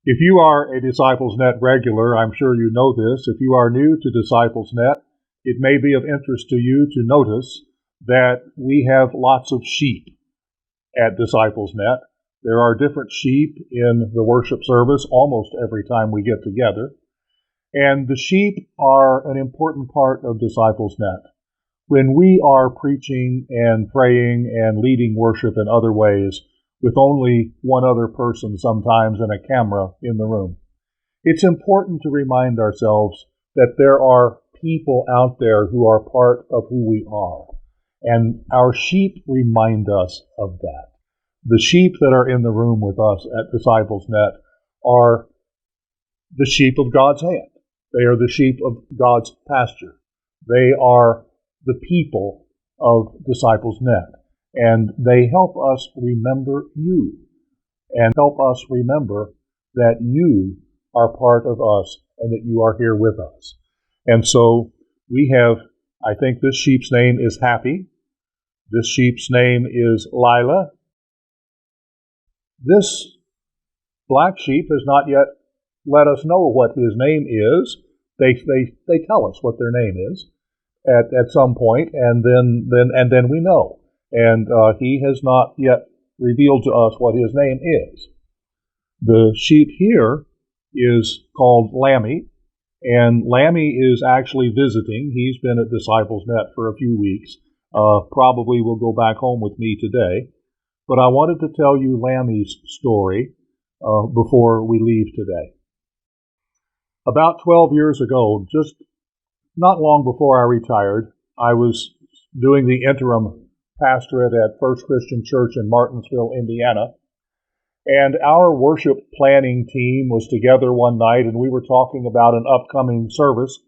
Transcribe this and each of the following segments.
If you are a DisciplesNet regular, I'm sure you know this. If you are new to DisciplesNet, it may be of interest to you to notice that we have lots of sheep at DisciplesNet. There are different sheep in the worship service almost every time we get together. And the sheep are an important part of DisciplesNet. When we are preaching and praying and leading worship in other ways, with only one other person sometimes and a camera in the room, it's important to remind ourselves that there are people out there who are part of who we are. And our sheep remind us of that. The sheep that are in the room with us at DisciplesNet are the sheep of God's hand. They are the sheep of God's pasture. They are the people of DisciplesNet. And they help us remember you and help us remember that you are part of us and that you are here with us. And so we have, I think this sheep's name is Happy. This sheep's name is Lila. This black sheep has not yet let us know what his name is. They tell us what their name is at some point, and then we know. And he has not yet revealed to us what his name is. The sheep here is called Lambie, and Lambie is actually visiting. He's been at DisciplesNet for a few weeks. Probably will go back home with me today. But I wanted to tell you Lambie's story before we leave today. About 12 years ago, just not long before I retired, I was doing the interim pastorate at First Christian Church in Martinsville, Indiana. And our worship planning team was together one night, and we were talking about an upcoming service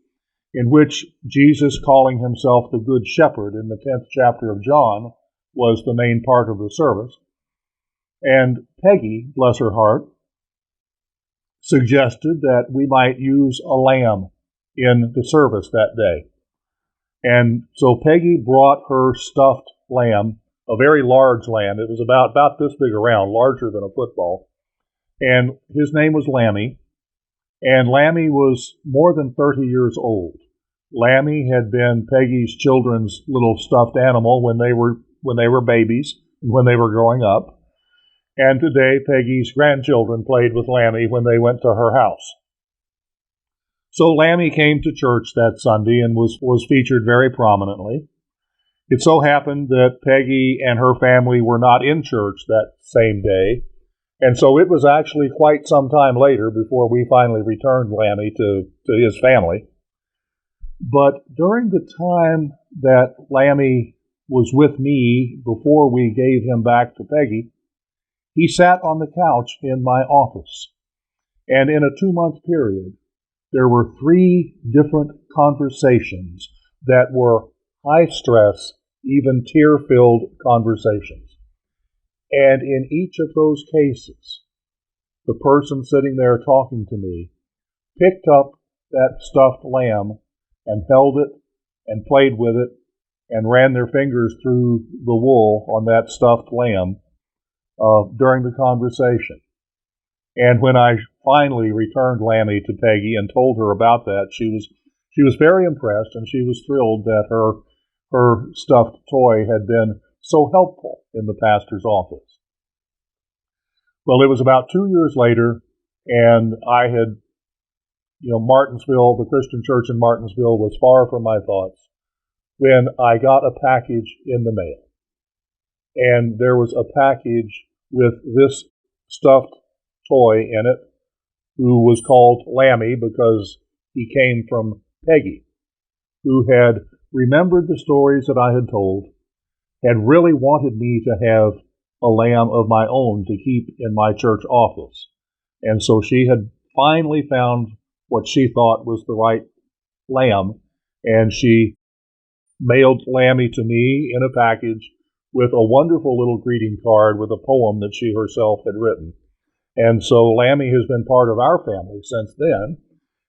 in which Jesus, calling himself the Good Shepherd in the 10th chapter of John, was the main part of the service. And Peggy, bless her heart, suggested that we might use a lamb in the service that day. And so Peggy brought her stuffed lamb, a very large lamb. It was about this big around, larger than a football. And his name was Lambie. And Lambie was more than 30 years old. Lambie had been Peggy's children's little stuffed animal when they were babies and when they were growing up. And today Peggy's grandchildren played with Lambie when they went to her house. So Lambie came to church that Sunday and was featured very prominently. It so happened that Peggy and her family were not in church that same day, and so it was actually quite some time later before we finally returned Lambie to his family. But during the time that Lambie was with me before we gave him back to Peggy, he sat on the couch in my office. And in a 2-month period, there were 3 different conversations that were high-stress, even tear-filled conversations. And in each of those cases, the person sitting there talking to me picked up that stuffed lamb and held it and played with it and ran their fingers through the wool on that stuffed lamb during the conversation. And when I finally returned Lambie to Peggy and told her about that, she was very impressed, and she was thrilled that her stuffed toy had been so helpful in the pastor's office. Well, it was about 2 years later, and I had, Martinsville, the Christian church in Martinsville was far from my thoughts, when I got a package in the mail. And there was a package with this stuffed toy in it, who was called Lambie because he came from Peggy, who had remembered the stories that I had told, had really wanted me to have a lamb of my own to keep in my church office. And so she had finally found what she thought was the right lamb, and she mailed Lambie to me in a package with a wonderful little greeting card with a poem that she herself had written. And so Lambie has been part of our family since then,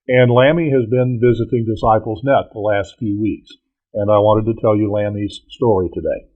and Lambie has been visiting DisciplesNet the last few weeks. And I wanted to tell you Lambie's story today.